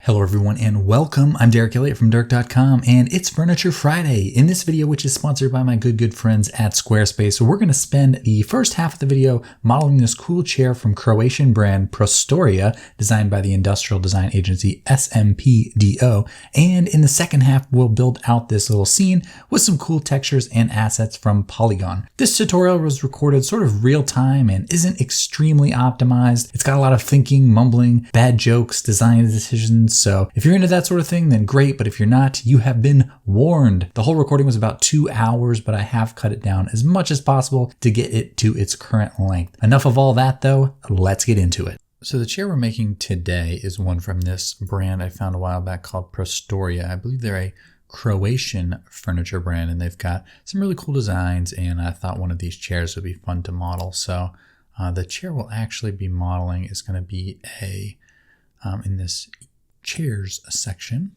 Hello everyone and welcome. I'm Elliott from Dirk.com and it's Furniture Friday. In this video, which is sponsored by my good friends at Squarespace, we're going to spend the first half of the video modeling this cool chair from Croatian brand Prostoria, designed by the industrial design agency SMPDO. And in the second half, we'll build out this little scene with some cool textures and assets from Poliigon. This tutorial was recorded sort of real time and isn't extremely optimized. It's got a lot of thinking, mumbling, bad jokes, design decisions. So if you're into that sort of thing, then great. But if you're not, you have been warned. The whole recording was about 2 hours, but I have cut it down as much as possible to get it to its current length. Enough of all that though, let's get into it. So the chair we're making today is one from this brand I found a while back called Prostoria. I believe they're a Croatian furniture brand and they've got some really cool designs, and I thought one of these chairs would be fun to model. So the chair we'll actually be modeling is going to be in this chairs section,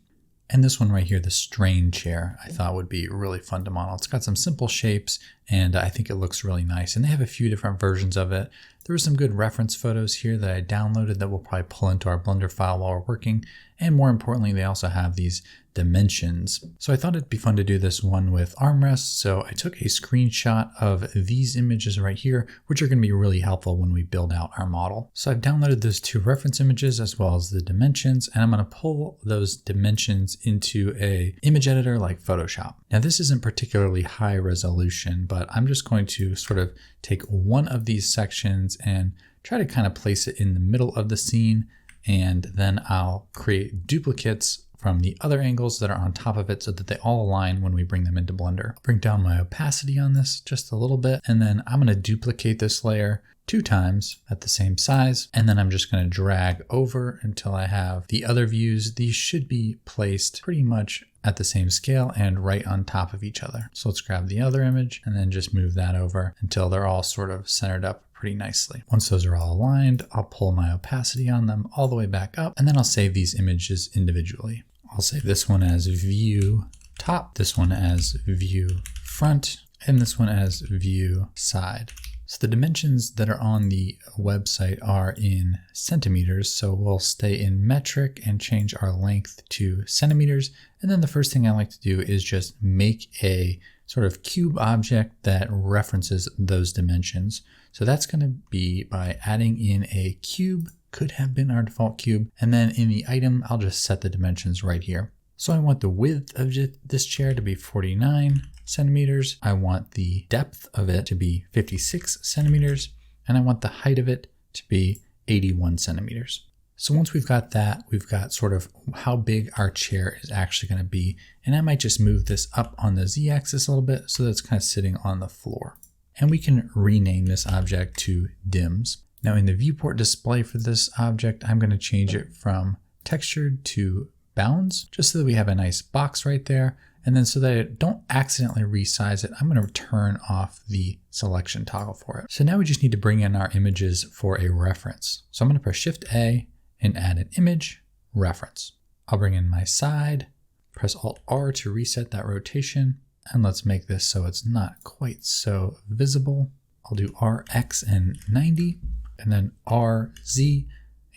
and this one right here, the Strain chair, I thought would be really fun to model. It's got some simple shapes and I think it looks really nice, and they have a few different versions of it. There were some good reference photos here that I downloaded that we'll probably pull into our Blender file while we're working, and more importantly, they also have these dimensions. So I thought it'd be fun to do this one with armrests, so I took a screenshot of these images right here, which are going to be really helpful when we build out our model. So I've downloaded those 2 reference images as well as the dimensions, and I'm going to pull those dimensions into a image editor like Photoshop. Now this isn't particularly high resolution, but I'm just going to sort of take one of these sections and try to kind of place it in the middle of the scene, and then I'll create duplicates from the other angles that are on top of it so that they all align when we bring them into Blender. I'll bring down my opacity on this just a little bit, and then I'm going to duplicate this layer 2 times at the same size, and then I'm just going to drag over until I have the other views. These should be placed pretty much at the same scale and right on top of each other. So let's grab the other image and then just move that over until they're all sort of centered up pretty nicely. Once those are all aligned, I'll pull my opacity on them all the way back up, and then I'll save these images individually. I'll save this one as view top, this one as view front, and this one as view side. So the dimensions that are on the website are in centimeters, so we'll stay in metric and change our length to centimeters. And then the first thing I like to do is just make a sort of cube object that references those dimensions. So that's going to be by adding in a cube, could have been our default cube, and then in the item, I'll just set the dimensions right here. So I want the width of this chair to be 49 centimeters. I want the depth of it to be 56 centimeters, and I want the height of it to be 81 centimeters. So once we've got that, we've got sort of how big our chair is actually going to be, and I might just move this up on the z-axis a little bit so that it's kind of sitting on the floor. And we can rename this object to dims. Now in the viewport display for this object, I'm going to change it from textured to bounds, just so that we have a nice box right there. And then so that I don't accidentally resize it, I'm going to turn off the selection toggle for it. So now we just need to bring in our images for a reference. So I'm going to press Shift A and add an image reference. I'll bring in my side, press Alt R to reset that rotation. And let's make this so it's not quite so visible. I'll do RX and 90. And then RZ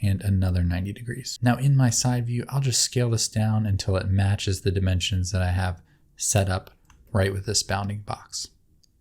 and another 90 degrees. Now in my side view, I'll just scale this down until it matches the dimensions that I have set up right with this bounding box.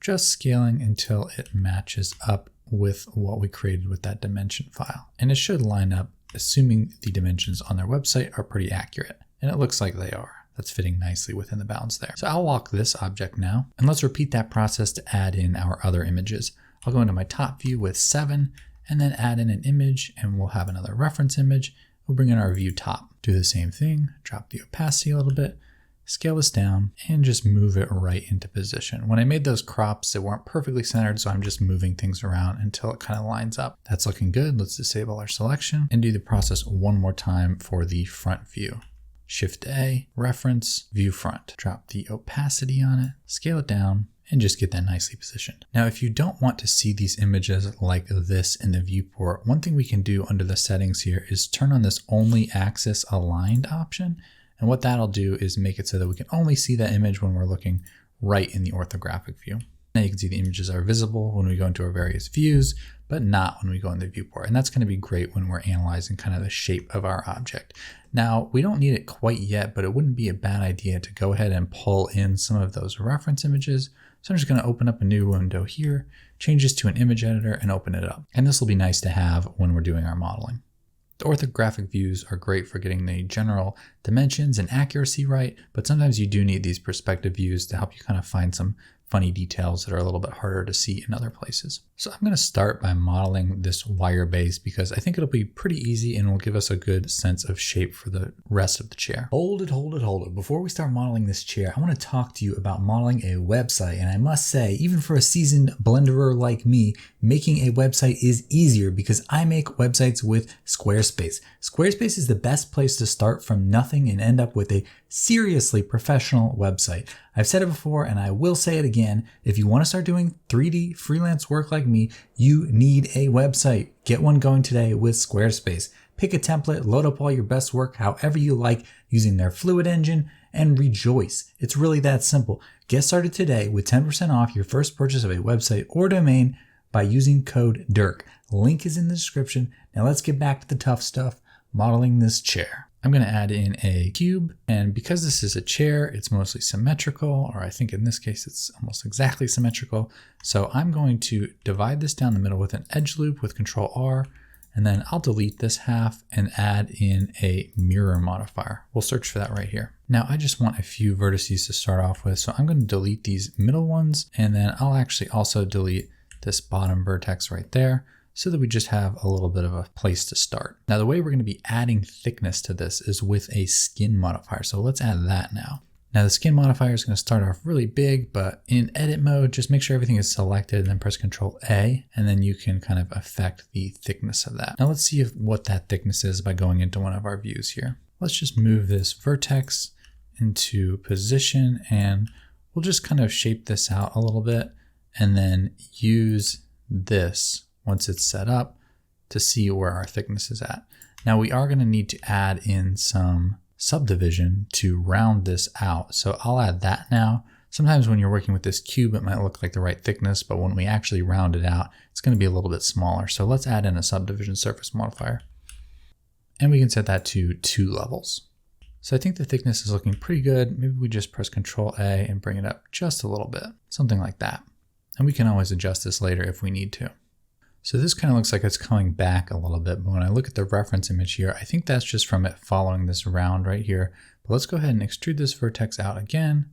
Just scaling until it matches up with what we created with that dimension file. And it should line up, assuming the dimensions on their website are pretty accurate. And it looks like they are. That's fitting nicely within the bounds there. So I'll lock this object now, and let's repeat that process to add in our other images. I'll go into my top view with 7, and then add in an image, and we'll have another reference image. We'll bring in our view top. Do the same thing, drop the opacity a little bit, scale this down, and just move it right into position. When I made those crops, they weren't perfectly centered, so I'm just moving things around until it kind of lines up. That's looking good. Let's disable our selection and do the process one more time for the front view. Shift A, reference, view front. Drop the opacity on it, scale it down, and just get that nicely positioned. Now, if you don't want to see these images like this in the viewport, one thing we can do under the settings here is turn on this only axis aligned option. And what that'll do is make it so that we can only see that image when we're looking right in the orthographic view. Now you can see the images are visible when we go into our various views, but not when we go in the viewport. And that's going to be great when we're analyzing kind of the shape of our object. Now, we don't need it quite yet, but it wouldn't be a bad idea to go ahead and pull in some of those reference images. So I'm just going to open up a new window here, change this to an image editor, and open it up. And this will be nice to have when we're doing our modeling. The orthographic views are great for getting the general dimensions and accuracy right, but sometimes you do need these perspective views to help you kind of find some funny details that are a little bit harder to see in other places. So I'm going to start by modeling this wire base because I think it'll be pretty easy and will give us a good sense of shape for the rest of the chair. Hold it. Before we start modeling this chair, I want to talk to you about modeling a website. And I must say, even for a seasoned blenderer like me, making a website is easier because I make websites with Squarespace. Squarespace is the best place to start from nothing and end up with a seriously professional website. I've said it before and I will say it again. If you want to start doing 3D freelance work like me, you need a website. Get one going today with Squarespace. Pick a template, load up all your best work however you like using their Fluid engine, and rejoice. It's really that simple. Get started today with 10% off your first purchase of a website or domain by using code DIRK. Link is in the description. Now let's get back to the tough stuff, modeling this chair. I'm going to add in a cube, and because this is a chair, it's mostly symmetrical, or I think in this case it's almost exactly symmetrical. So I'm going to divide this down the middle with an edge loop with Control R, and then I'll delete this half and add in a mirror modifier. We'll search for that right here. Now I just want a few vertices to start off with, so I'm going to delete these middle ones, and then I'll actually also delete this bottom vertex right there, so that we just have a little bit of a place to start. Now the way we're going to be adding thickness to this is with a skin modifier. So let's add that now. Now the skin modifier is going to start off really big, but in edit mode, just make sure everything is selected and then press Control A, and then you can kind of affect the thickness of that. Now let's see what that thickness is by going into one of our views here. Let's just move this vertex into position, and we'll just kind of shape this out a little bit and then use this once it's set up to see where our thickness is at. Now we are going to need to add in some subdivision to round this out. So I'll add that now. Sometimes when you're working with this cube, it might look like the right thickness, but when we actually round it out, it's going to be a little bit smaller. So let's add in a subdivision surface modifier. And we can set that to 2 levels. So I think the thickness is looking pretty good. Maybe we just press Control A and bring it up just a little bit, something like that. And we can always adjust this later if we need to. So this kind of looks like it's coming back a little bit, but when I look at the reference image here, I think that's just from it following this round right here. But let's go ahead and extrude this vertex out again.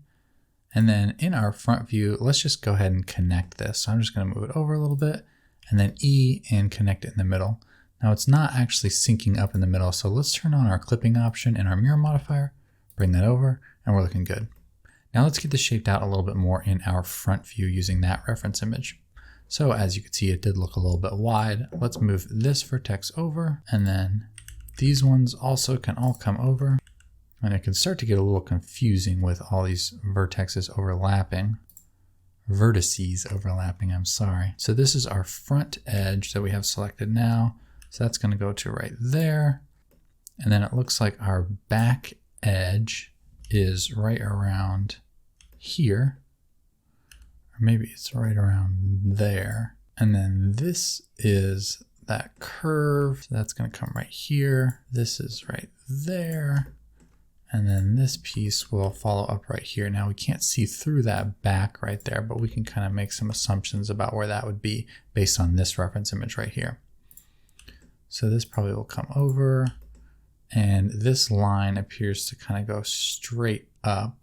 And then in our front view, let's just go ahead and connect this. So I'm just going to move it over a little bit and then E and connect it in the middle. Now it's not actually syncing up in the middle. So let's turn on our clipping option in our mirror modifier, bring that over, and we're looking good. Now let's get this shaped out a little bit more in our front view using that reference image. So as you can see, it did look a little bit wide. Let's move this vertex over, and then these ones also can all come over. And it can start to get a little confusing with all these vertices overlapping. Vertices overlapping, I'm sorry. So this is our front edge that we have selected now. So that's going to go to right there. And then it looks like our back edge is right around here. Maybe it's right around there. And then this is that curve. So that's going to come right here. This is right there. And then this piece will follow up right here. Now we can't see through that back right there, but we can kind of make some assumptions about where that would be based on this reference image right here. So this probably will come over, and this line appears to kind of go straight up.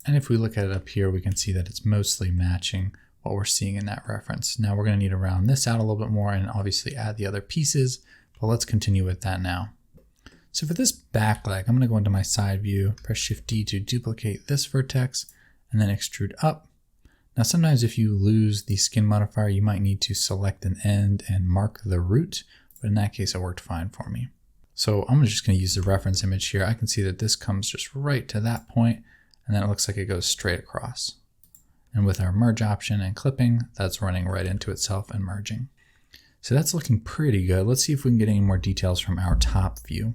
And if we look at it up here, we can see that it's mostly matching what we're seeing in that reference. Now we're going to need to round this out a little bit more and obviously add the other pieces, but let's continue with that now. So for this back leg, I'm going to go into my side view, press Shift D to duplicate this vertex, and then extrude up. Now sometimes if you lose the skin modifier, you might need to select an end and mark the root, but in that case it worked fine for me. So I'm just going to use the reference image here. I can see that this comes just right to that point, and then it looks like it goes straight across. And with our merge option and clipping, that's running right into itself and merging. So that's looking pretty good. Let's see if we can get any more details from our top view.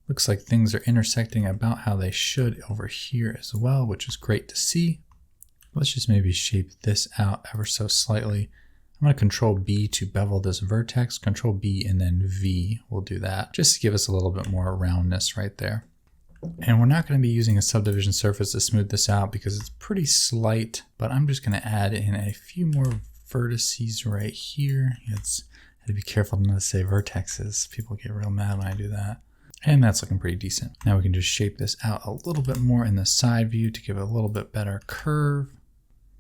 Looks like things are intersecting about how they should over here as well, which is great to see. Let's just maybe shape this out ever so slightly. I'm going to Control B to bevel this vertex, Control B and then V will do that, just to give us a little bit more roundness right there. And we're not going to be using a subdivision surface to smooth this out because it's pretty slight, but I'm just going to add in a few more vertices right here. It's to be careful not to say vertexes. People get real mad when I do that. And that's looking pretty decent. Now we can just shape this out a little bit more in the side view to give it a little bit better curve.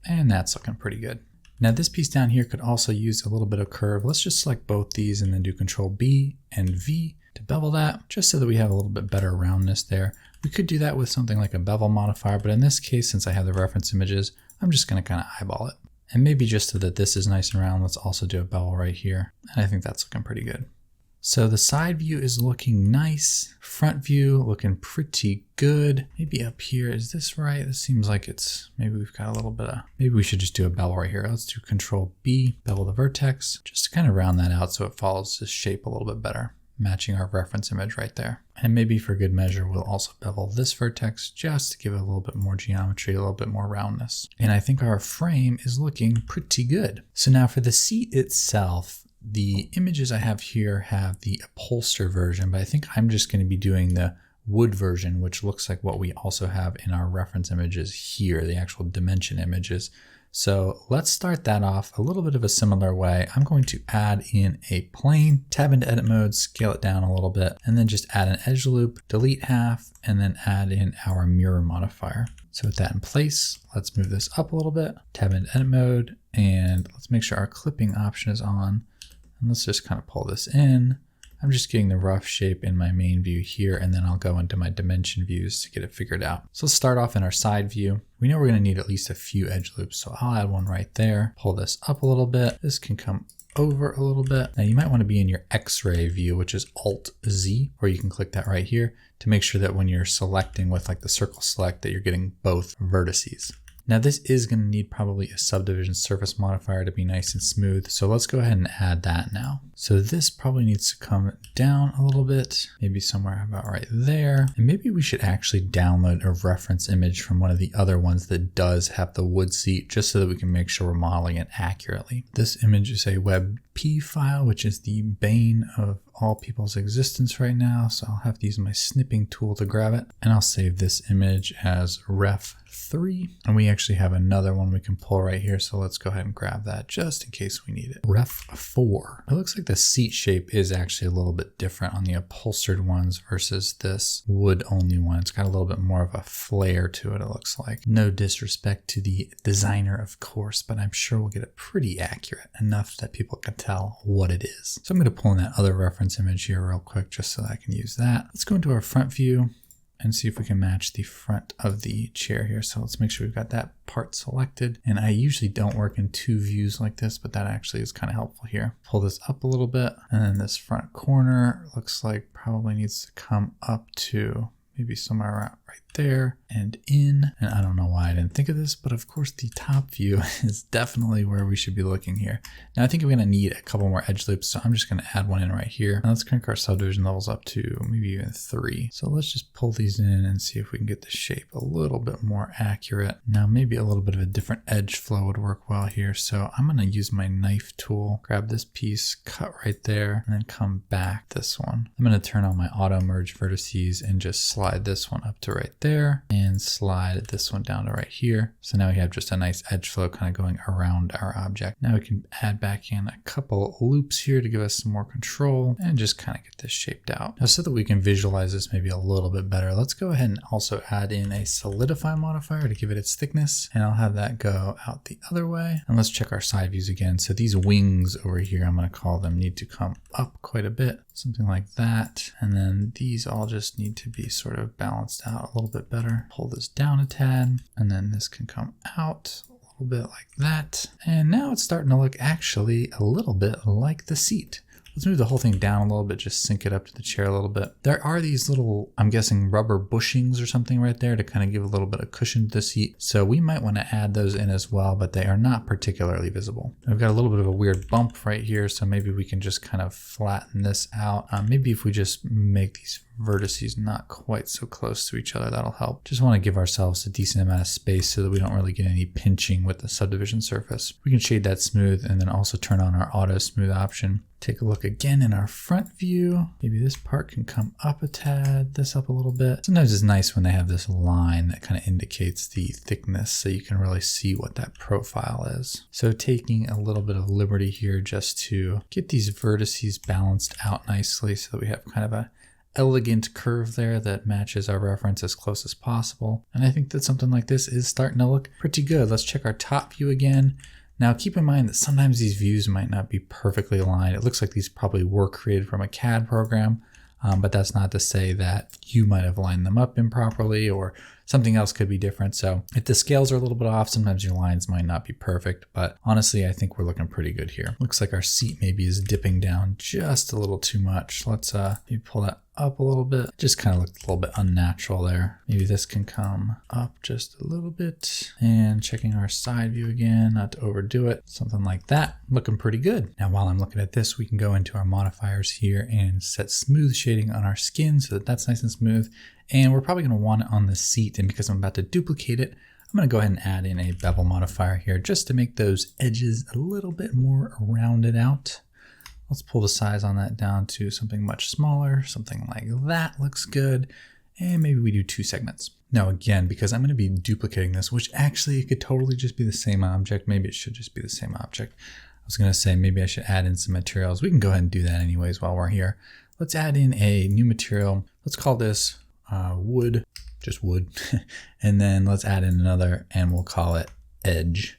And that's looking pretty good. Now this piece down here could also use a little bit of curve. Let's just select both these and then do Control B and V to bevel that, just so that we have a little bit better roundness there. We could do that with something like a bevel modifier, but in this case, since I have the reference images, I'm just going to kind of eyeball it. And maybe just so that this is nice and round, let's also do a bevel right here. And I think that's looking pretty good. So the side view is looking nice. Front view looking pretty good. Maybe up here, is this right? This seems like it's, maybe we've got a little bit of, maybe we should just do a bevel right here. Let's do Control B, bevel the vertex, just to kind of round that out so it follows this shape a little bit better, matching our reference image right there. And maybe for good measure, we'll also bevel this vertex just to give it a little bit more geometry, a little bit more roundness. And I think our frame is looking pretty good. So now for the seat itself, the images I have here have the upholster version, but I think I'm just going to be doing the wood version, which looks like what we also have in our reference images here, the actual dimension images. So let's start that off a little bit of a similar way. I'm going to add in a plane, tab into edit mode, scale it down a little bit, and then just add an edge loop, delete half, and then add in our mirror modifier. So with that in place, let's move this up a little bit, tab into edit mode, and let's make sure our clipping option is on. And let's just kind of pull this in. I'm just getting the rough shape in my main view here, and then I'll go into my dimension views to get it figured out. So let's start off in our side view. We know we're going to need at least a few edge loops, so I'll add one right there. Pull this up a little bit. This can come over a little bit. Now you might want to be in your X-ray view, which is Alt-Z, or you can click that right here to make sure that when you're selecting with like the circle select that you're getting both vertices. Now this is going to need probably a subdivision surface modifier to be nice and smooth. So let's go ahead and add that now. So this probably needs to come down a little bit, maybe somewhere about right there. And maybe we should actually download a reference image from one of the other ones that does have the wood seat, just so that we can make sure we're modeling it accurately. This image is a WebP file, which is the bane of all people's existence right now. So I'll have to use my snipping tool to grab it, and I'll save this image as ref3. And we actually have another one we can pull right here. So let's go ahead and grab that just in case we need it. Ref4. It looks like the seat shape is actually a little bit different on the upholstered ones versus this wood only one. It's got a little bit more of a flare to it, it looks like. No disrespect to the designer, of course, but I'm sure we'll get it pretty accurate enough that people can tell what it is. So I'm going to pull in that other reference image here real quick just so that I can use that. Let's go into our front view and see if we can match the front of the chair here. So let's make sure we've got that part selected. And I usually don't work in two views like this, but that actually is kind of helpful here. Pull this up a little bit, and then this front corner looks like probably needs to come up to maybe somewhere around right there and in. And I don't know why I didn't think of this, but of course the top view is definitely where we should be looking here. Now I think we're going to need a couple more edge loops, so I'm just going to add one in right here. And let's crank our subdivision levels up to maybe even 3. So let's just pull these in and see if we can get the shape a little bit more accurate. Now maybe a little bit of a different edge flow would work well here. So I'm going to use my knife tool, grab this piece, cut right there, and then come back this one. I'm going to turn on my auto merge vertices and just slide this one up to right there and slide this one down to right here. So now we have just a nice edge flow kind of going around our object. Now we can add back in a couple loops here to give us some more control and just kind of get this shaped out. Now so that we can visualize this maybe a little bit better, let's go ahead and also add in a solidify modifier to give it its thickness, and I'll have that go out the other way. And let's check our side views again. So these wings over here, I'm going to call them, need to come up quite a bit, something like that. And then these all just need to be sort of balanced out a little bit better. Pull this down a tad, and then this can come out a little bit like that. And now it's starting to look actually a little bit like the seat. Let's move the whole thing down a little bit, just sync it up to the chair a little bit. There are these little, I'm guessing rubber bushings or something right there to kind of give a little bit of cushion to the seat. So we might want to add those in as well, but they are not particularly visible. We've got a little bit of a weird bump right here, so maybe we can just kind of flatten this out. Maybe if we just make these vertices not quite so close to each other. That'll help. Just want to give ourselves a decent amount of space so that we don't really get any pinching with the subdivision surface. We can shade that smooth and then also turn on our auto smooth option. Take a look again in our front view. Maybe this part can come up a tad, this up a little bit. Sometimes it's nice when they have this line that kind of indicates the thickness so you can really see what that profile is. So taking a little bit of liberty here just to get these vertices balanced out nicely so that we have kind of a elegant curve there that matches our reference as close as possible. And I think that something like this is starting to look pretty good. Let's check our top view again. Now keep in mind that sometimes these views might not be perfectly aligned. It looks like these probably were created from a CAD program, but that's not to say that you might have lined them up improperly or something else could be different. So if the scales are a little bit off, sometimes your lines might not be perfect, but honestly, I think we're looking pretty good here. Looks like our seat maybe is dipping down just a little too much. Let's maybe pull that up a little bit. It just kind of looked a little bit unnatural there. Maybe this can come up just a little bit. And checking our side view again, not to overdo it. Something like that, looking pretty good. Now, while I'm looking at this, we can go into our modifiers here and set smooth shading on our skin so that that's nice and smooth. And we're probably gonna want it on the seat, and because I'm about to duplicate it, I'm gonna go ahead and add in a bevel modifier here just to make those edges a little bit more rounded out. Let's pull the size on that down to something much smaller, something like that looks good. And maybe we do 2 segments. Now again, because I'm gonna be duplicating this, which actually it could totally just be the same object. Maybe it should just be the same object. I was gonna say maybe I should add in some materials. We can go ahead and do that anyways while we're here. Let's add in a new material. Let's call this wood, just wood. And then let's add in another and we'll call it edge.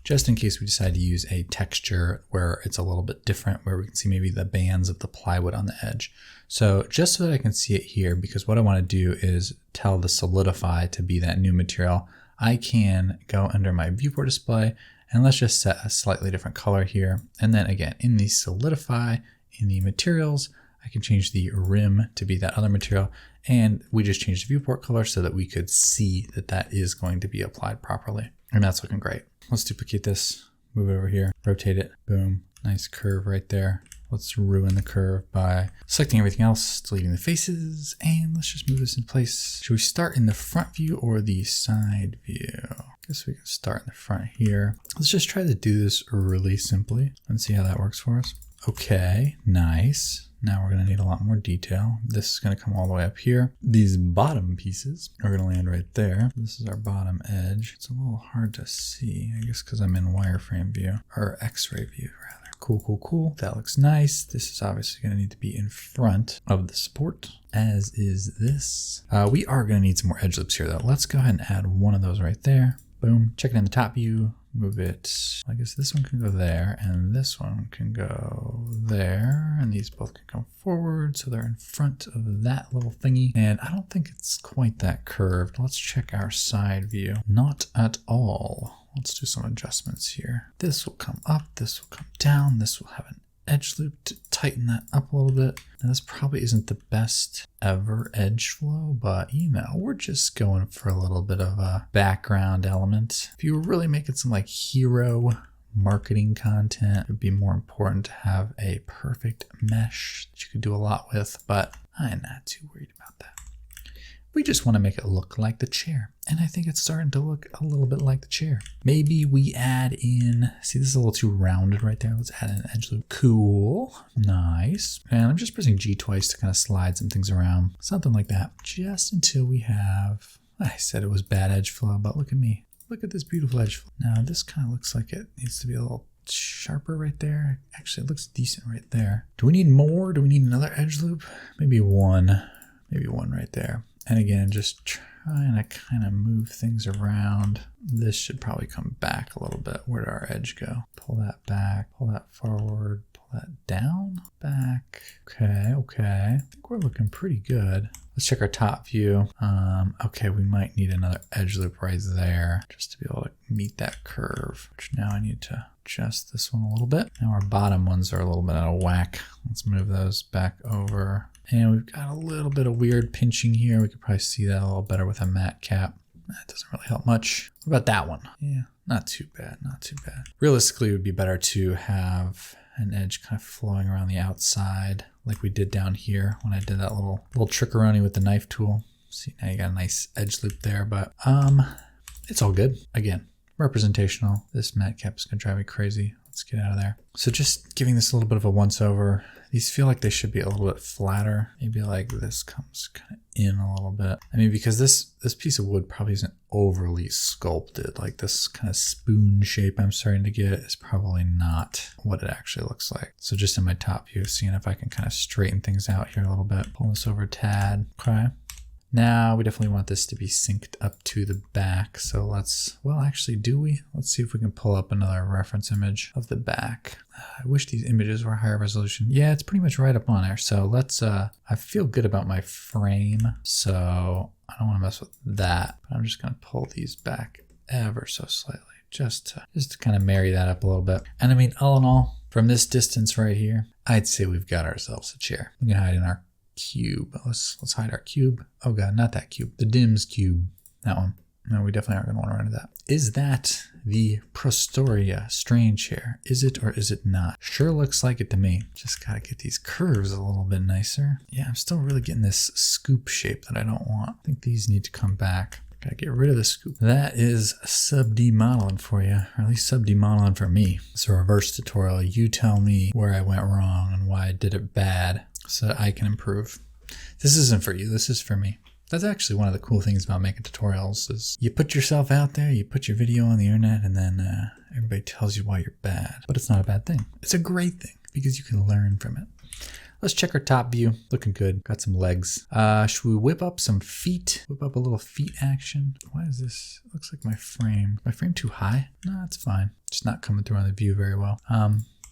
Just in case we decide to use a texture where it's a little bit different, where we can see maybe the bands of the plywood on the edge. So just so that I can see it here, because what I want to do is tell the solidify to be that new material, I can go under my viewport display and let's just set a slightly different color here. And then again, in the solidify, in the materials, I can change the rim to be that other material. And we just changed the viewport color so that we could see that that is going to be applied properly. And that's looking great. Let's duplicate this, move it over here, rotate it, boom, nice curve right there. Let's ruin the curve by selecting everything else, deleting the faces, and let's just move this in place. Should we start in the front view or the side view? I guess we can start in the front here. Let's just try to do this really simply and see how that works for us. Okay, nice. Now we're gonna need a lot more detail. This is gonna come all the way up here. These bottom pieces are gonna land right there. This is our bottom edge. It's a little hard to see, I guess because I'm in wireframe view, or X-ray view rather. Cool, cool, cool. That looks nice. This is obviously gonna need to be in front of the support, as is this. We are gonna need some more edge loops here though. Let's go ahead and add one of those right there. Boom, check it in the top view. Move it, I guess this one can go there and this one can go there, and these both can come forward so they're in front of that little thingy. And I don't think it's quite that curved. Let's check our side view. Not at all. Let's do some adjustments here. This will come up, this will come down, this will have an edge loop to tighten that up a little bit. And this probably isn't the best ever edge flow, but you know, we're just going for a little bit of a background element. If you were really making some like hero marketing content, it would be more important to have a perfect mesh that you could do a lot with, but I'm not too worried about that. We just want to make it look like the chair. And I think it's starting to look a little bit like the chair. Maybe we add in, see this is a little too rounded right there. Let's add an edge loop. Cool, nice. And I'm just pressing G twice to kind of slide some things around. Something like that, just until we have, I said it was bad edge flow, but look at me. Look at this beautiful edge flow. Now this kind of looks like it needs to be a little sharper right there. Actually, it looks decent right there. Do we need more? Do we need another edge loop? Maybe one right there. And again, just trying to kind of move things around. This should probably come back a little bit. Where did our edge go? Pull that back, pull that forward, pull that down, back. Okay. I think we're looking pretty good. Let's check our top view. Okay, we might need another edge loop right there just to be able to meet that curve, which now I need to adjust this one a little bit. Now our bottom ones are a little bit out of whack. Let's move those back over. And we've got a little bit of weird pinching here. We could probably see that a little better with a matte cap. That doesn't really help much. What about that one? Yeah, not too bad, not too bad. Realistically, it would be better to have an edge kind of flowing around the outside like we did down here when I did that little trickeroni with the knife tool. See, now you got a nice edge loop there, but it's all good. Again, representational. This mat cap is gonna drive me crazy. Let's get out of there. So just giving this a little bit of a once over. These feel like they should be a little bit flatter. Maybe like this comes kind of in a little bit. I mean, because this piece of wood probably isn't overly sculpted. Like this kind of spoon shape I'm starting to get is probably not what it actually looks like. So just in my top view, seeing if I can kind of straighten things out here a little bit. Pull this over a tad. Okay. Now we definitely want this to be synced up to the back. So let's, well, actually, do we? Let's see if we can pull up another reference image of the back. I wish these images were higher resolution. Yeah, it's pretty much right up on there. So let's, I feel good about my frame. So I don't want to mess with that. But I'm just going to pull these back ever so slightly just to kind of marry that up a little bit. And I mean, all in all, from this distance right here, I'd say we've got ourselves a chair. We can hide in our cube. Let's hide our cube. Oh god, not that cube. The DIMS cube. That one. No, we definitely aren't going to want to run into that. Is that the Prostoria Strain chair? Is it or is it not? Sure looks like it to me. Just got to get these curves a little bit nicer. Yeah, I'm still really getting this scoop shape that I don't want. I think these need to come back. Gotta get rid of the scoop. That is sub-D modeling for you, or at least sub-D modeling for me. It's a reverse tutorial. You tell me where I went wrong and why I did it bad, so that I can improve. This isn't for you, this is for me. That's actually one of the cool things about making tutorials is you put yourself out there, you put your video on the internet, and then everybody tells you why you're bad. But it's not a bad thing. It's a great thing because you can learn from it. Let's check our top view. Looking good. Got some legs. Should we whip up some feet? Whip up a little feet action. Why is this? It looks like my frame. My frame too high? No, it's fine. Just not coming through on the view very well.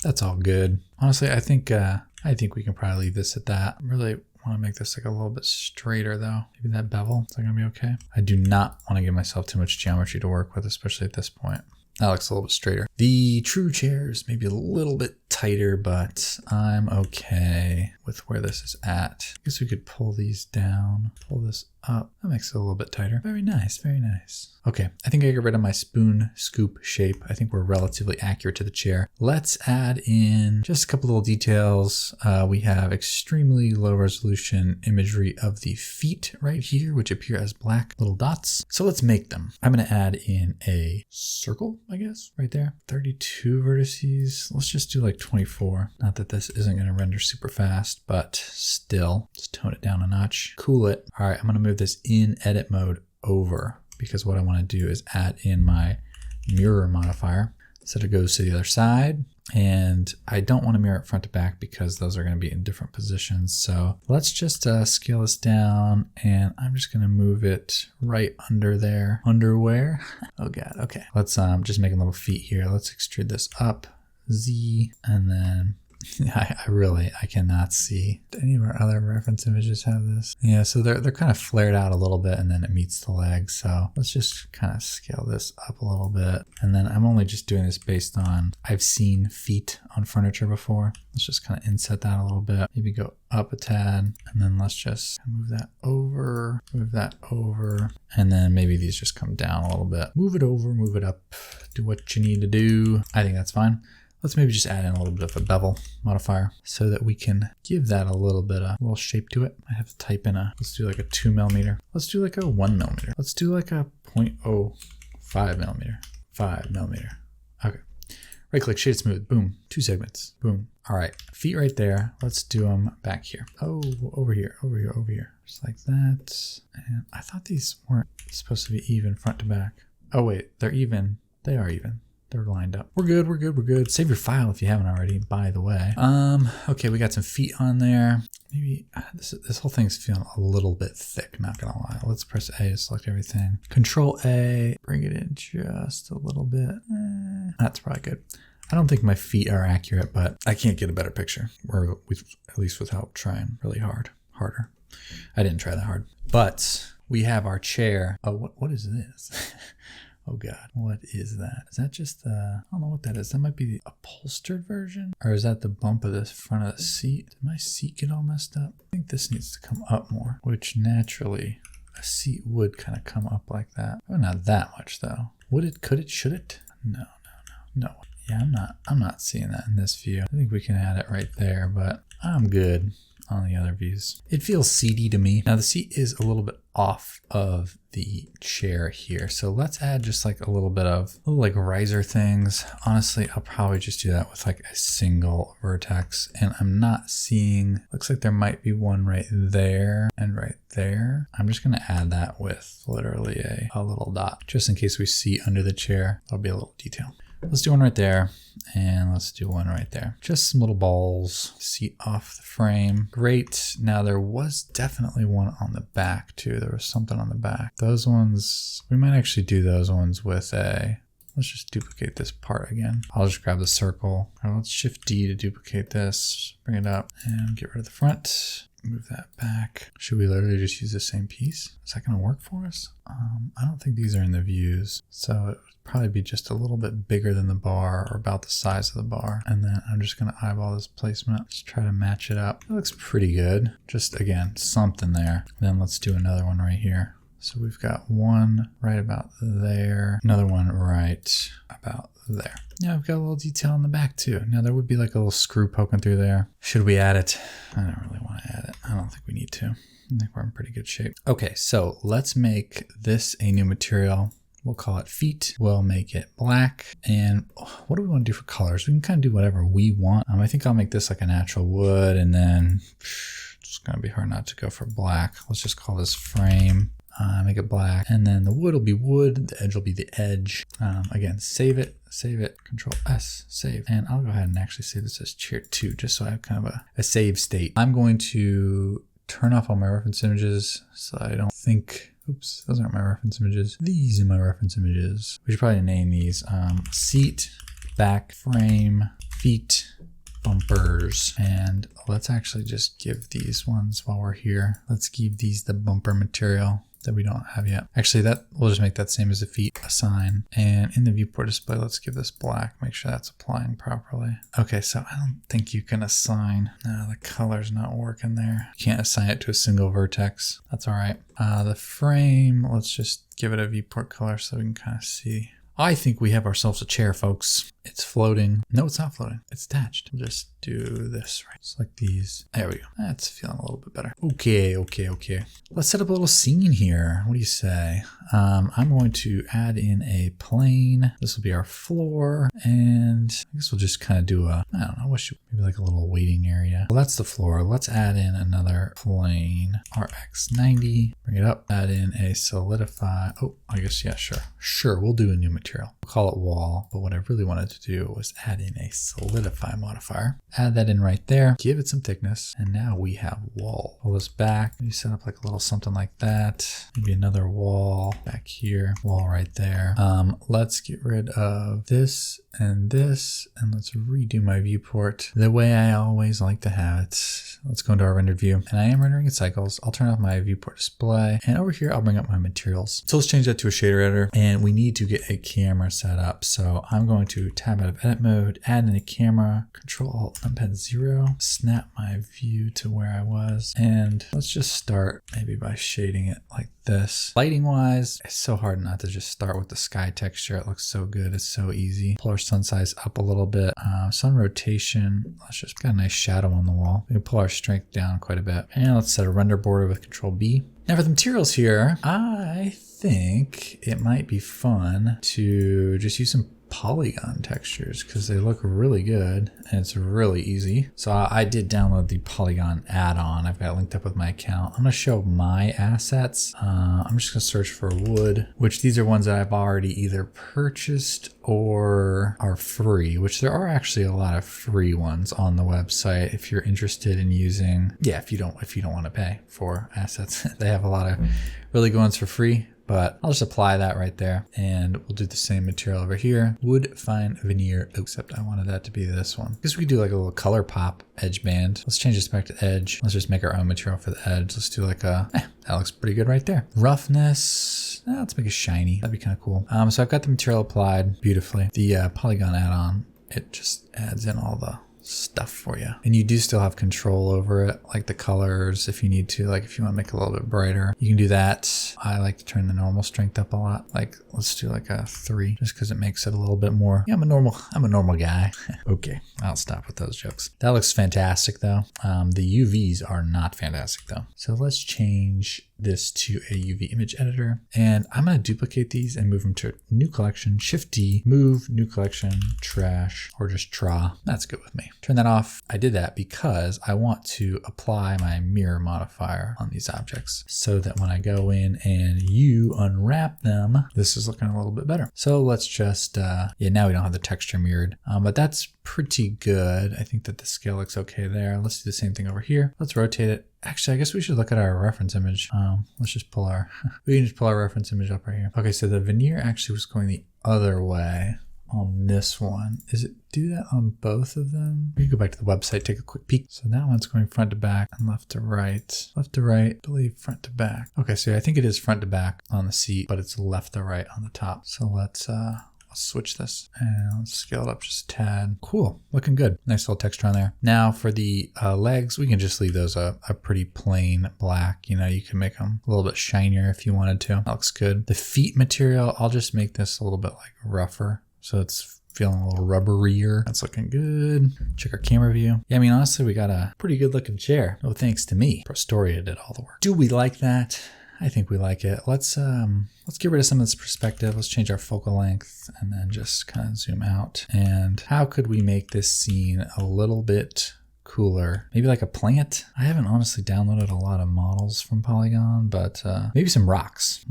That's all good. Honestly, I think we can probably leave this at that. I really want to make this like a little bit straighter though. Maybe that bevel. Is that gonna be okay? I do not want to give myself too much geometry to work with, especially at this point. That looks a little bit straighter. The true chair is maybe a little bit tighter, but I'm okay with where this is at. I guess we could pull these down, pull this up. That makes it a little bit tighter. Very nice, very nice. Okay, I think I got rid of my spoon scoop shape. I think we're relatively accurate to the chair. Let's add in just a couple little details. We have extremely low resolution imagery of the feet right here, which appear as black little dots. So let's make them. I'm gonna add in a circle, I guess, right there. 32 vertices. Let's just do like 24. Not that this isn't gonna render super fast, but still, let's tone it down a notch. Cool it. All right, I'm gonna move this in edit mode over because what I wanna do is add in my mirror modifier. So it goes to the other side. And I don't want to mirror it front to back because those are going to be in different positions. So let's just scale this down and I'm just going to move it right under there. Underwear. Oh God. Okay. Let's just make a little feet here. Let's extrude this up. Z. And then I cannot see. Do any of our other reference images have this? Yeah, so they're kind of flared out a little bit and then it meets the leg. So let's just kind of scale this up a little bit. And then I'm only just doing this based on, I've seen feet on furniture before. Let's just kind of inset that a little bit. Maybe go up a tad and then let's just move that over, and then maybe these just come down a little bit. Move it over, move it up, do what you need to do. I think that's fine. Let's maybe just add in a little bit of a bevel modifier so that we can give that a little bit of a little shape to it. I have to type in let's do like a 2 millimeter. Let's do like a 1 millimeter. Let's do like a 0.05 millimeter, 5 millimeter. Okay. Right click, shade smooth, boom, 2 segments, boom. All right, feet right there. Let's do them back here. Oh, over here. Just like that. And I thought these weren't supposed to be even front to back. Oh wait, they're even. They are even. They're lined up. We're good. Save your file if you haven't already, by the way. Okay, we got some feet on there. Maybe this whole thing's feeling a little bit thick, not gonna lie. Let's press A to select everything. Control A, bring it in just a little bit. That's probably good. I don't think my feet are accurate, but I can't get a better picture, or at least without trying really harder. I didn't try that hard. But we have our chair. Oh, what is this? Oh God, what is that? Is that just I don't know what that is. That might be the upholstered version, or is that the bump of the front of the seat? Did my seat get all messed up? I think this needs to come up more, which naturally a seat would kind of come up like that. Oh, not that much though. Would it, could it, should it? No. Yeah, Yeah, I'm not seeing that in this view. I think we can add it right there, but I'm good on the other views. It feels seaty to me. Now the seat is a little bit off of the chair here. So let's add just like a little bit of little like riser things. Honestly, I'll probably just do that with like a single vertex, and I'm not seeing, looks like there might be one right there and right there. I'm just going to add that with literally a little dot just in case we see under the chair. There'll be a little detail. Let's do one right there, and let's do one right there. Just some little balls, seat off the frame. Great. Now there was definitely one on the back too. There was something on the back. Those ones, we might actually do those ones with let's just duplicate this part again. I'll just grab the circle. Let's Shift D to duplicate this, bring it up and get rid of the front. Move that back. Should we literally just use the same piece? Is that going to work for us? I don't think these are in the views. So it would probably be just a little bit bigger than the bar, or about the size of the bar. And then I'm just going to eyeball this placement. Just try to match it up. It looks pretty good. Just again, something there. Then let's do another one right here. So we've got one right about there, another one right about there. Now we've got a little detail in the back too. Now there would be like a little screw poking through there. Should we add it? I don't really want to add it. I don't think we need to. I think we're in pretty good shape. Okay, so let's make this a new material. We'll call it feet. We'll make it black. And what do we want to do for colors? We can kind of do whatever we want. I think I'll make this like a natural wood, and then it's going to be hard not to go for black. Let's just call this frame. Make it black, and then the wood will be wood, the edge will be the edge. Again, save it, Control S, save. And I'll go ahead and actually save this as chair 2, just so I have kind of a save state. I'm going to turn off all my reference images so I don't think, oops, those aren't my reference images. These are my reference images. We should probably name these seat, back, frame, feet, bumpers. And let's actually just give these ones while we're here. Let's give these the bumper material that we don't have yet. Actually, that we'll just make that same as the feet, assign. And in the viewport display, let's give this black, make sure that's applying properly. Okay, so I don't think you can assign. No, the color's not working there. You can't assign it to a single vertex. That's all right. The frame, let's just give it a viewport color so we can kind of see. I think we have ourselves a chair, folks. It's floating. No, it's not floating. It's attached. We'll just do this, right? Select these. There we go. That's feeling a little bit better. Okay. Let's set up a little scene here. What do you say? I'm going to add in a plane. This will be our floor. And I guess we'll just kind of do I don't know, maybe like a little waiting area. Well, that's the floor. Let's add in another plane. RX90. Bring it up. Add in a solidify. Oh, I guess, yeah, sure. Sure, we'll do a new material. We'll call it wall. But what I really wanted to do was add in a solidify modifier. Add that in right there. Give it some thickness. And now we have wall. Pull this back. Maybe set up like a little something like that. Maybe another wall back here. Wall right there. Let's get rid of this, and let's redo my viewport the way I always like to have it. Let's go into our rendered view, and I am rendering in cycles. I'll turn off my viewport display, and over here I'll bring up my materials. So let's change that to a shader editor, and we need to get a camera set up. So I'm going to tab out of edit mode, add in a camera, Control Alt Numpad 0, snap my view to where I was, and let's just start maybe by shading it like this. Lighting wise, it's so hard not to just start with the sky texture. It looks so good. It's so easy. Pull our sun size up a little bit. Sun rotation, let's just got a nice shadow on the wall. We can pull our strength down quite a bit. And let's set a render border with Control B. Now for the materials here, I think it might be fun to just use some Poliigon textures because they look really good and it's really easy. So I did download the Poliigon add-on. I've got it linked up with my account. I'm going to show my assets. I'm just going to search for wood, which these are ones that I've already either purchased or are free, which there are actually a lot of free ones on the website if you're interested in using. Yeah, if you don't want to pay for assets, they have a lot of really good ones for free. But I'll just apply that right there, and we'll do the same material over here. Wood fine veneer, except I wanted that to be this one. I guess we could do like a little color pop edge band. Let's change this back to edge. Let's just make our own material for the edge. Let's do like that looks pretty good right there. Roughness, let's make it shiny. That'd be kind of cool. So I've got the material applied beautifully. The Poliigon add-on, it just adds in all the stuff for you. And you do still have control over it, like the colors if you need to, like if you want to make it a little bit brighter, you can do that. I like to turn the normal strength up a lot. Like let's do like a 3 just because it makes it a little bit more. Yeah, I'm a normal guy. Okay, I'll stop with those jokes. That looks fantastic though. The UVs are not fantastic though. So let's change this to a UV image editor, and I'm going to duplicate these and move them to new collection, Shift D, move, new collection, trash, or just tra. That's good with me. Turn that off. I did that because I want to apply my mirror modifier on these objects so that when I go in and you unwrap them, this is looking a little bit better. So let's just, yeah, now we don't have the texture mirrored, but that's pretty good. I think that the scale looks okay there. Let's do the same thing over here. Let's rotate it. Actually, I guess we should look at our reference image. Let's just pull we can just pull our reference image up right here. Okay, so the veneer actually was going the other way on this one. Is it do that on both of them? We can go back to the website, take a quick peek. So that one's going front to back and left to right. Left to right, I believe front to back. Okay, so I think it is front to back on the seat, but it's left to right on the top. So let's switch this and let's scale it up just a tad. Cool, looking good. Nice little texture on there. Now for the legs, we can just leave those a pretty plain black. You know, you can make them a little bit shinier if you wanted to. That looks good. The feet material, I'll just make this a little bit like rougher, so it's feeling a little rubberier. That's looking good. Check our camera view. Yeah, I mean, honestly, we got a pretty good looking chair. No thanks to me. Prostoria did all the work. Do we like that? I think we like it. Let's get rid of some of this perspective. Let's change our focal length and then just kind of zoom out. And how could we make this scene a little bit cooler? Maybe like a plant? I haven't honestly downloaded a lot of models from Poliigon, but maybe some rocks.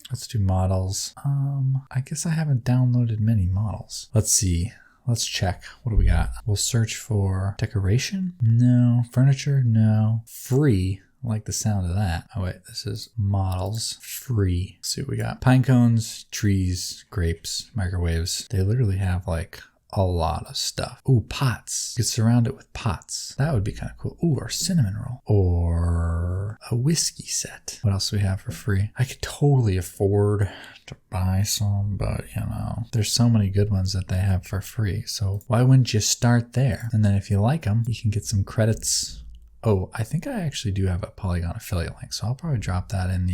Let's do models. I guess I haven't downloaded many models. Let's see. Let's check. What do we got? We'll search for decoration. No. Furniture. No. Free. I like the sound of that. Oh wait, this is models, free. Let's see what we got. Pine cones, trees, grapes, microwaves. They literally have like a lot of stuff. Ooh, pots. You could surround it with pots. That would be kind of cool. Ooh, or cinnamon roll. Or a whiskey set. What else do we have for free? I could totally afford to buy some, but you know, there's so many good ones that they have for free. So why wouldn't you start there? And then if you like them, you can get some credits. Oh, I think I actually do have a Poliigon affiliate link, so I'll probably drop that in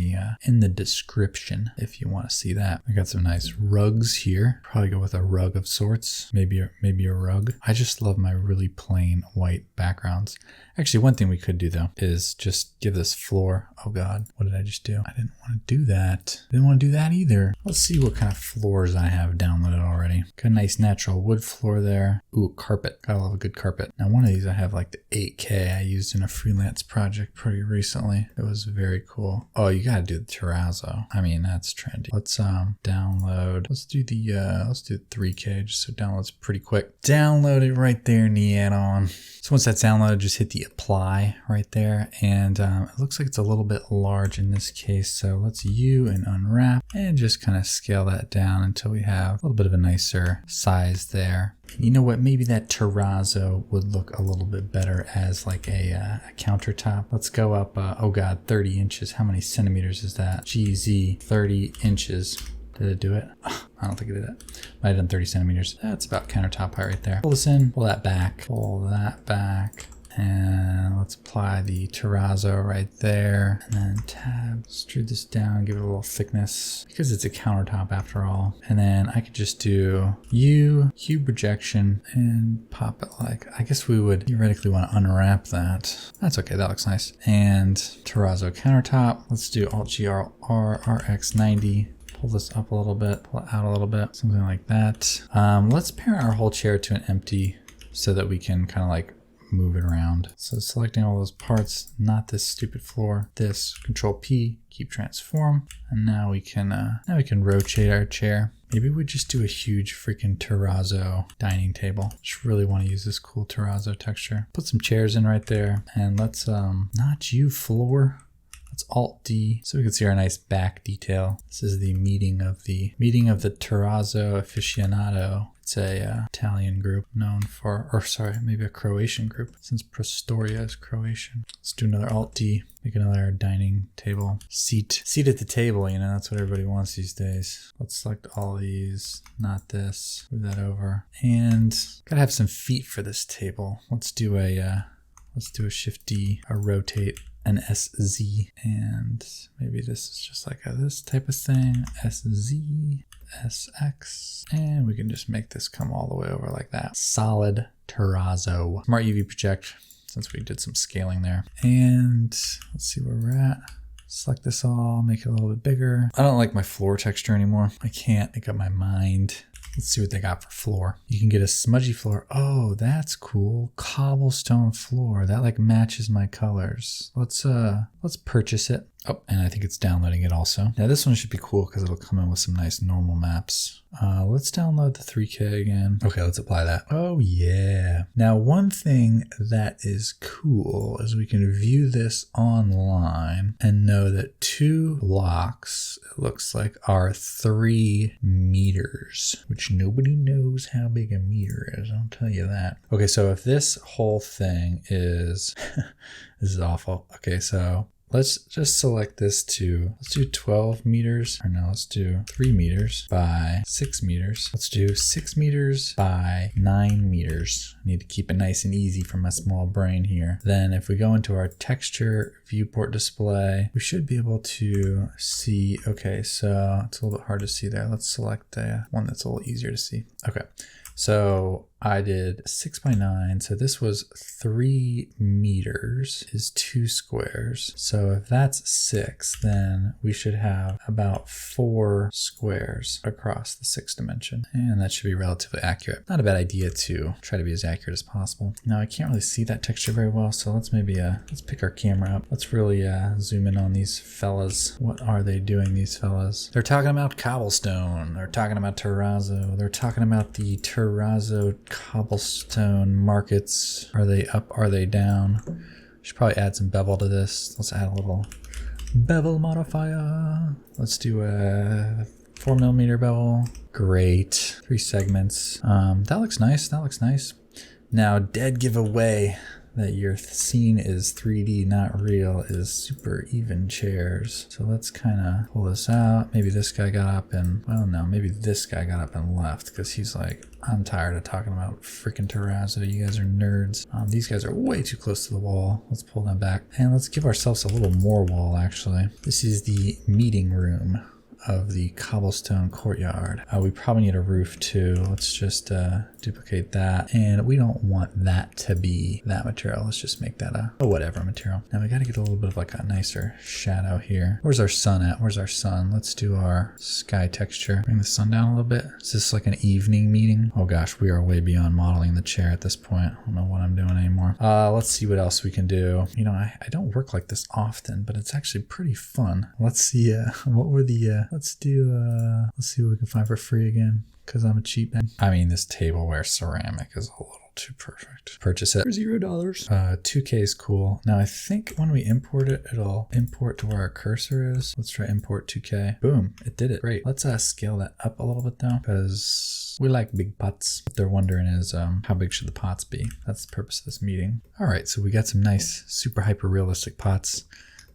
the description if you want to see that. I got some nice rugs here. Probably go with a rug of sorts, maybe a rug. I just love my really plain white backgrounds. Actually, one thing we could do though is just give this floor. Oh God, what did I just do? I didn't want to do that. Didn't want to do that either. Let's see what kind of floors I have downloaded already. Got a nice natural wood floor there. Ooh, carpet. Gotta love a good carpet. Now one of these I have like the 8K I used in a freelance project pretty recently. It was very cool. Oh, you gotta do the terrazzo. I mean, that's trendy. Let's download. Let's do 3K just so it downloads pretty quick. Download it right there in the add-on. So once that's downloaded, just hit the apply right there. And it looks like it's a little bit large in this case. So let's and unwrap and just kind of scale that down until we have a little bit of a nicer size there. You know what? Maybe that terrazzo would look a little bit better as like a countertop. Let's go up, oh God, 30 inches. How many centimeters is that? GZ, 30 inches. Did it do it? I don't think it did it. Might have done 30 centimeters. That's about countertop height right there. Pull this in, pull that back, and let's apply the terrazzo right there. And then tab, extrude this down, give it a little thickness because it's a countertop after all. And then I could just do hue projection and pop it like, I guess we would theoretically want to unwrap that. That's okay, that looks nice. And terrazzo countertop. Let's do Alt-GR RX90. Pull this up a little bit, pull it out a little bit, something like that. Let's parent our whole chair to an empty so that we can kind of like move it around. So selecting all those parts, not this stupid floor, this, Control P, keep transform. And now we can rotate our chair. Maybe we just do a huge freaking terrazzo dining table. Just really want to use this cool terrazzo texture. Put some chairs in right there and let's, not you floor. Let's Alt D so we can see our nice back detail. This is the meeting of the Terrazzo Aficionado. It's a Italian group known for, or sorry, maybe a Croatian group since Prostoria is Croatian. Let's do another Alt D, make another dining table. Seat at the table, you know, that's what everybody wants these days. Let's select all these, not this, move that over. And gotta have some feet for this table. Let's do a Shift D, a rotate, an SZ, and maybe this is just like this type of thing, SZ, SX, and we can just make this come all the way over like that. Solid terrazzo. Smart UV project, since we did some scaling there. And let's see where we're at. Select this all, make it a little bit bigger. I don't like my floor texture anymore. I can't make up my mind. Let's see what they got for floor. You can get a smudgy floor. Oh, that's cool. Cobblestone floor. That like matches my colors. Let's purchase it. Oh, and I think it's downloading it also. Now this one should be cool because it'll come in with some nice normal maps. Let's download the 3K again. Okay, let's apply that. Oh yeah. Now one thing that is cool is we can view this online and know that 2 blocks, it looks like, are 3 meters, which nobody knows how big a meter is, I'll tell you that. Okay, so if this whole thing is, this is awful. Okay, so let's just select this to, let's do 12 meters, or no, let's do 3 meters by 6 meters. Let's do 6 meters by 9 meters. I need to keep it nice and easy for my small brain here. Then if we go into our texture viewport display, we should be able to see, okay, so it's a little bit hard to see there. Let's select the one that's a little easier to see. Okay. So I did 6 by 9. So this was 3 meters is 2 squares. So if that's 6, then we should have about 4 squares across the 6 dimension. And that should be relatively accurate. Not a bad idea to try to be as accurate as possible. Now I can't really see that texture very well. So let's maybe, let's pick our camera up. Let's really zoom in on these fellas. What are they doing, these fellas? They're talking about cobblestone. They're talking about terrazzo. They're talking about the terrazzo cobblestone markets. Are they up? Are they down? Should probably add some bevel to this. Let's add a little bevel modifier. Let's do a 4mm bevel. Great. 3 segments. That looks nice. That looks nice. Now, dead giveaway that your scene is 3D, not real, is super even chairs. So let's kind of pull this out. Maybe this guy got up and, well, no, maybe this guy got up and left because he's like, I'm tired of talking about freaking terrazzo. You guys are nerds. These guys are way too close to the wall. Let's pull them back. And let's give ourselves a little more wall, actually. This is the meeting room of the cobblestone courtyard. We probably need a roof too. Let's just duplicate that. And we don't want that to be that material. Let's just make that a whatever material. Now we got to get a little bit of like a nicer shadow here. Where's our sun at? Where's our sun? Let's do our sky texture. Bring the sun down a little bit. Is this like an evening meeting? Oh gosh, we are way beyond modeling the chair at this point. I don't know what I'm doing anymore. Let's see what else we can do. You know, I don't work like this often, but it's actually pretty fun. Let's see, what were the, let's see what we can find for free again, because I'm a cheap man. I mean, this tableware ceramic is a little too perfect. Purchase it for $0. 2K is cool. Now I think when we import it, it'll import to where our cursor is. Let's try import 2K. Boom, it did it. Great. Let's scale that up a little bit though, because we like big pots. What they're wondering is how big should the pots be? That's the purpose of this meeting. All right, so we got some nice, super hyper realistic pots.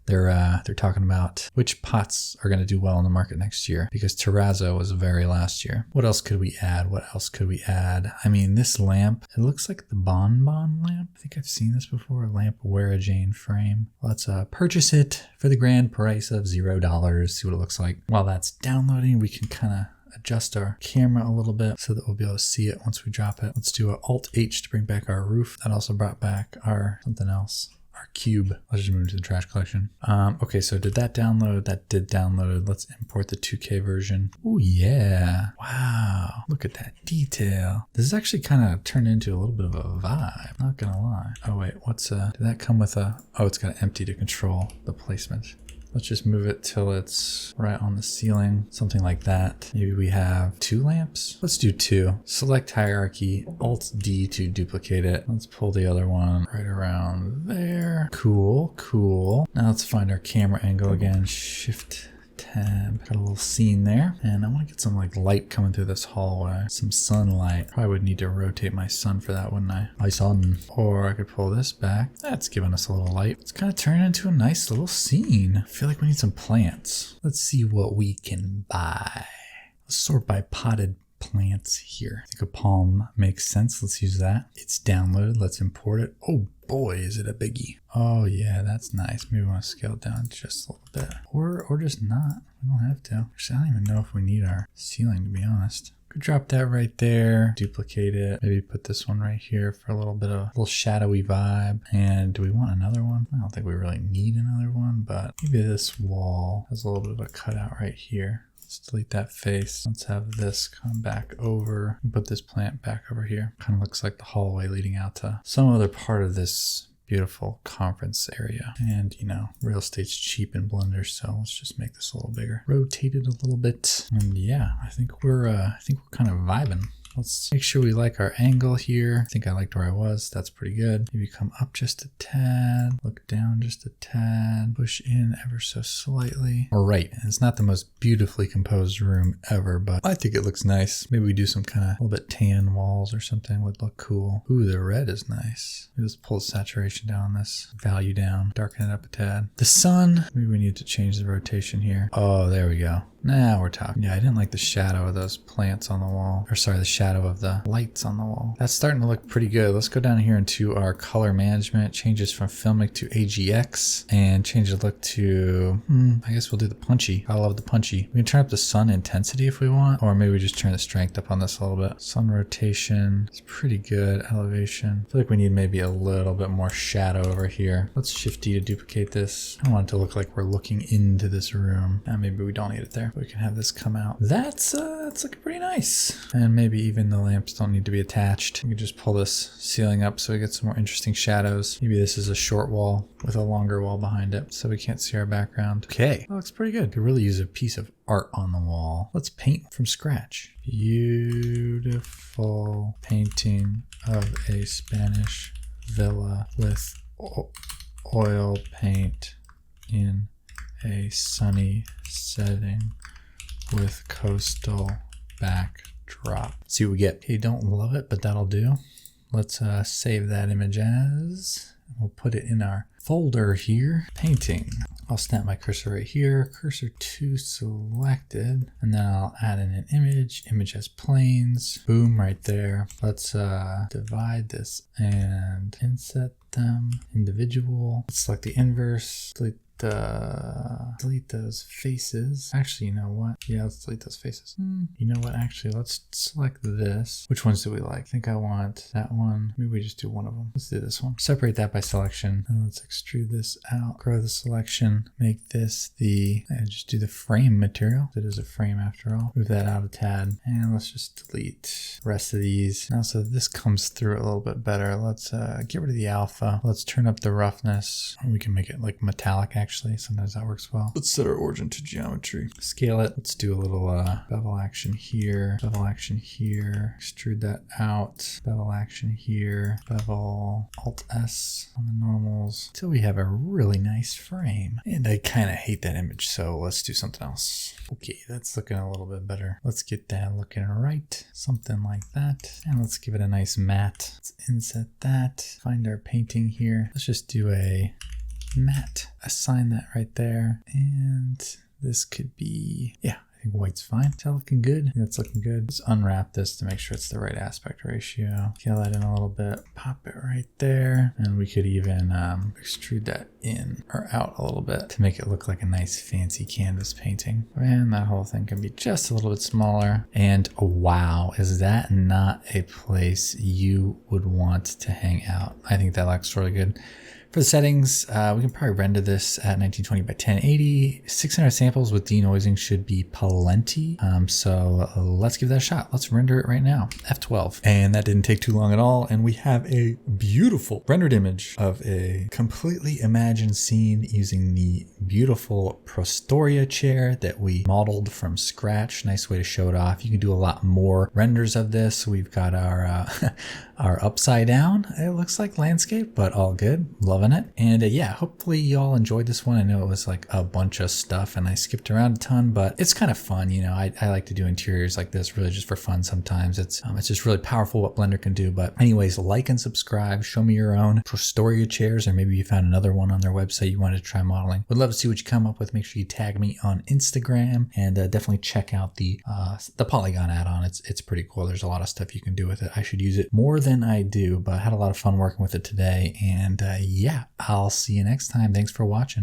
They're talking about which pots are going to do well in the market next year, because terrazzo was very last year. What else could we add? What else could we add? I mean, this lamp, it looks like the bonbon lamp. I think I've seen this before. A lamp Wera Jane frame. Let's purchase it for the grand price of $0. See what it looks like. While that's downloading, we can kind of adjust our camera a little bit so that we'll be able to see it once we drop it. Let's do an Alt H to bring back our roof. That also brought back our something else. Our cube. Let's just move to the trash collection. Okay, so did that download? That did download. Let's import the 2K version. Oh yeah. Wow. Look at that detail. This is actually kind of turned into a little bit of a vibe. Not gonna lie. Oh wait, what's did that come with a, oh, it's got empty to control the placement. Let's just move it till it's right on the ceiling, something like that. Maybe we have 2 lamps. Let's do 2. Select hierarchy, Alt D to duplicate it. Let's pull the other one right around there. Cool, cool. Now let's find our camera angle again. Shift tab. Got a little scene there. And I want to get some like light coming through this hallway. Some sunlight. Probably would need to rotate my sun for that, wouldn't I? My sun. Or I could pull this back. That's giving us a little light. It's kind of turning into a nice little scene. I feel like we need some plants. Let's see what we can buy. Let's sort by potted plants here. I think a palm makes sense. Let's use that. It's downloaded. Let's import it. Oh boy, is it a biggie. Oh yeah, that's nice. Maybe we want to scale it down just a little bit. Or just not. We don't have to. Actually, I don't even know if we need our ceiling, to be honest. Could drop that right there, duplicate it, maybe put this one right here for a little bit of a little shadowy vibe. And do we want another one? I don't think we really need another one, but maybe this wall has a little bit of a cutout right here. Let's delete that face. Let's have this come back over and put this plant back over here. Kind of looks like the hallway leading out to some other part of this beautiful conference area. And you know, real estate's cheap in Blender, so let's just make this a little bigger. Rotate it a little bit. And yeah, I think we're kind of vibing. Let's make sure we like our angle here. I think I liked where I was. That's pretty good. Maybe come up just a tad, look down just a tad, push in ever so slightly. All right, and it's not the most beautifully composed room ever, but I think it looks nice. Maybe we do some kind of a little bit tan walls or something would look cool. Ooh, the red is nice. Maybe let's pull the saturation down on this, value down, darken it up a tad. The sun, maybe we need to change the rotation here. Oh, there we go. Now we're talking. Yeah, I didn't like the shadow of those plants on the wall. Or sorry, the shadow of the lights on the wall. That's starting to look pretty good. Let's go down here into our color management. Changes from filmic to AGX. And change the look to, I guess we'll do the punchy. I love the punchy. We can turn up the sun intensity if we want. Or maybe we just turn the strength up on this a little bit. Sun rotation. It's pretty good. Elevation. I feel like we need maybe a little bit more shadow over here. Let's Shift D to duplicate this. I want it to look like we're looking into this room. And maybe we don't need it there. We can have this come out. That's looking pretty nice. And maybe even the lamps don't need to be attached. We can just pull this ceiling up so we get some more interesting shadows. Maybe this is a short wall with a longer wall behind it so we can't see our background. Okay, that looks pretty good. Could really use a piece of art on the wall. Let's paint from scratch. Beautiful painting of a Spanish villa with oil paint in a sunny setting with coastal backdrop. See what we get. Okay, don't love it, but that'll do. Let's save that image as. We'll put it in our folder here. Painting. I'll snap my cursor right here. Cursor to selected. And then I'll add in an image. Image as planes. Boom, right there. Let's divide this and inset them. Individual. Let's select the inverse. Delete those faces. Actually, you know what? Yeah, let's delete those faces. You know what? Actually, let's select this. Which ones do we like? I think I want that one. Maybe we just do one of them. Let's do this one. Separate that by selection. And let's extrude this out. Grow the selection. Make this and just do the frame material. It is a frame after all. Move that out a tad. And let's just delete the rest of these. Now, so this comes through a little bit better. Let's get rid of the alpha. Let's turn up the roughness. We can make it like metallic, actually. Sometimes that works well. Let's set our origin to geometry. Scale it. Let's do a little bevel action here. Bevel action here. Extrude that out. Bevel action here. Bevel Alt S on the normals until we have a really nice frame. And I kind of hate that image, so let's do something else. Okay, that's looking a little bit better. Let's get that looking right. Something like that. And let's give it a nice matte. Let's inset that. Find our painting here. Let's just do a matte. Assign that right there. And this could be, yeah, I think white's fine. Is that looking good? I think that's looking good. Let's unwrap this to make sure it's the right aspect ratio. Scale that in a little bit. Pop it right there. And we could even extrude that in or out a little bit to make it look like a nice fancy canvas painting. And that whole thing can be just a little bit smaller. And wow, is that not a place you would want to hang out? I think that looks really good. For the settings, we can probably render this at 1920 by 1080. 600 samples with denoising should be plenty. So let's give that a shot. Let's render it right now. F12. And that didn't take too long at all. And we have a beautiful rendered image of a completely imagined scene using the beautiful Prostoria chair that we modeled from scratch. Nice way to show it off. You can do a lot more renders of this. We've got our our upside down, it looks like landscape, but all good. Loving it. And yeah, hopefully y'all enjoyed this one. I know it was like a bunch of stuff and I skipped around a ton, but it's kind of fun. You know, I like to do interiors like this really just for fun sometimes. It's just really powerful what Blender can do. But anyways, like and subscribe. Show me your own Prostoria chairs, or maybe you found another one on their website you wanted to try modeling. Would love to see what you come up with. Make sure you tag me on Instagram, and definitely check out the Poliigon add-on. It's pretty cool. There's a lot of stuff you can do with it. I should use it more than I do, but I had a lot of fun working with it today. And yeah, I'll see you next time. Thanks for watching.